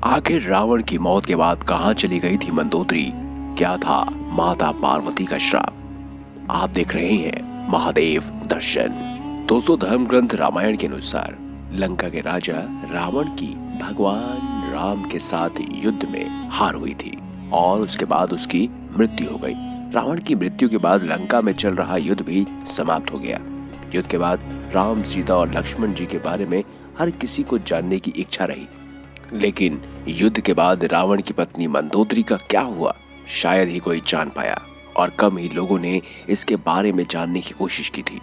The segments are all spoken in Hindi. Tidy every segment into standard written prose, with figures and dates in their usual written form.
आखिर रावण की मौत के बाद कहां चली गई थी मंदोदरी? क्या था माता पार्वती का श्राप? आप देख रहे हैं महादेव दर्शन। दोस्तों, धर्म ग्रंथ रामायण के अनुसार लंका के राजा रावण की भगवान राम के साथ युद्ध में हार हुई थी और उसके बाद उसकी मृत्यु हो गई। रावण की मृत्यु के बाद लंका में चल रहा युद्ध भी समाप्त हो गया। युद्ध के बाद राम, सीता और लक्ष्मण जी के बारे में हर किसी को जानने की इच्छा रही, लेकिन युद्ध के बाद रावण की पत्नी मंदोदरी का क्या हुआ शायद ही कोई जान पाया और कम ही लोगों ने इसके बारे में जानने की कोशिश की थी।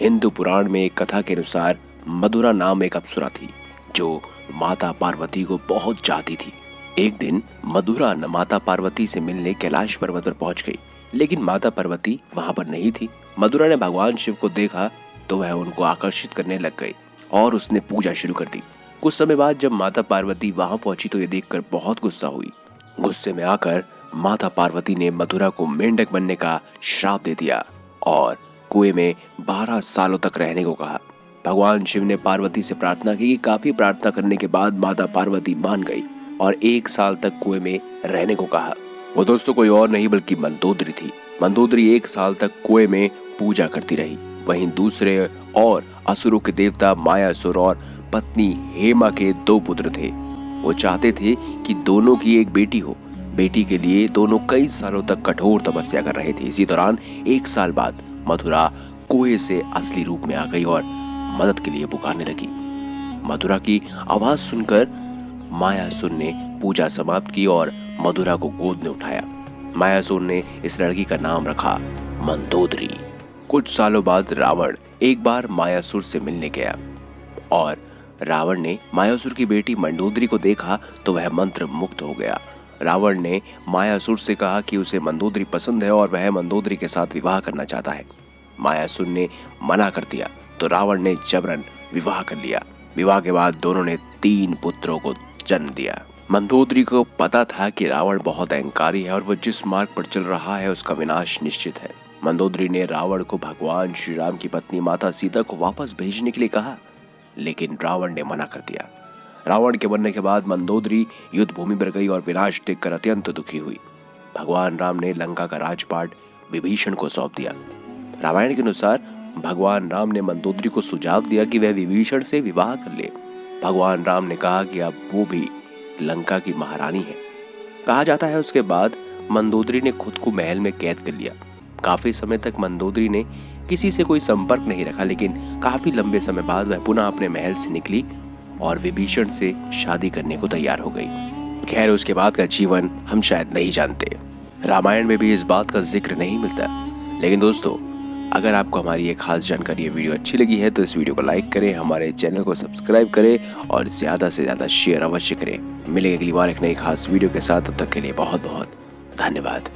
हिंदू पुराण में एक कथा के अनुसार मधुरा नाम एक अप्सरा थी जो माता पार्वती को बहुत चाहती थी। एक दिन मधुरा माता पार्वती से मिलने कैलाश पर्वत पर पहुंच गई, लेकिन माता पार्वती वहां पर नहीं थी। मधुरा ने भगवान शिव को देखा तो वह उनको आकर्षित करने लग गई और उसने पूजा शुरू कर दी। कुछ समय बाद जब माता पार्वती वहां पहुंची तो ये देखकर बहुत गुस्सा हुई। गुस्से में आकर माता पार्वती ने मधुरा को मेंढक बनने का श्राप दे दिया और कुएं में 12 सालों तक रहने को कहा। भगवान शिव ने पार्वती से प्रार्थना की। काफी प्रार्थना करने के बाद माता पार्वती मान गई और 1 साल तक कुएं में रहने को कहा। वो दोस्तों कोई और नहीं बल्कि मंदोदरी थी। मंदोदरी 1 साल तक कुएं में पूजा करती रही। वहीं दूसरे और असुरों के देवता मायासुर और पत्नी हेमा के 2 पुत्र थे। वो चाहते थे कि दोनों की एक बेटी हो। बेटी के लिए दोनों कई सालों तक कठोर तपस्या कर रहे थे। इसी दौरान 1 साल बाद मधुरा कुएं से असली रूप में आ गई और मदद के लिए पुकारने लगी। मधुरा की आवाज सुनकर मायासुर ने पूजा समाप्त की और मधुरा को गोद में उठाया। मायासुर ने इस लड़की का नाम रखा मंदोदरी। कुछ सालों बाद रावण एक बार मायासुर से मिलने गया और रावण ने मायासुर की बेटी मंदोदरी को देखा तो वह मंत्र मुक्त हो गया। रावण ने मायासुर से कहा कि उसे मंदोदरी पसंद है और वह मंदोदरी के साथ विवाह करना चाहता है। मायासुर ने मना कर दिया तो रावण ने जबरन विवाह कर लिया। विवाह के बाद दोनों ने 3 पुत्रों को जन्म दिया। मंदोदरी को पता था कि रावण बहुत अहंकारी है और वो जिस मार्ग पर चल रहा है उसका विनाश निश्चित है। मंदोदरी ने रावण को भगवान श्री राम की पत्नी माता सीता को वापस भेजने के लिए कहा, लेकिन रावण ने मना कर दिया। रावण के मरने के बाद मंदोदरी युद्ध भूमि पर गई और विनाश देखकर अत्यंत दुखी हुई। भगवान राम ने लंका का राजपाट विभीषण को सौंप दिया। रामायण के अनुसार भगवान राम ने मंदोदरी को सुझाव दिया कि वह विभीषण से विवाह कर ले। भगवान राम ने कहा कि अब वो भी लंका की महारानी है। कहा जाता है उसके बाद मंदोदरी ने खुद को महल में कैद कर लिया। काफी समय तक मंदोदरी ने किसी से कोई संपर्क नहीं रखा, लेकिन काफी लंबे समय बाद वह पुनः अपने महल से निकली और विभीषण से शादी करने को तैयार हो गई। खैर, उसके बाद का जीवन हम शायद नहीं जानते। रामायण में भी इस बात का जिक्र नहीं मिलता। लेकिन दोस्तों, अगर आपको हमारी ये खास जानकारी, ये वीडियो अच्छी लगी है तो इस वीडियो को लाइक करें, हमारे चैनल को सब्सक्राइब करें और ज्यादा से ज्यादा शेयर अवश्य करें। मिलेंगे अगली बार एक नई खास वीडियो के साथ। तब तक के लिए बहुत बहुत धन्यवाद।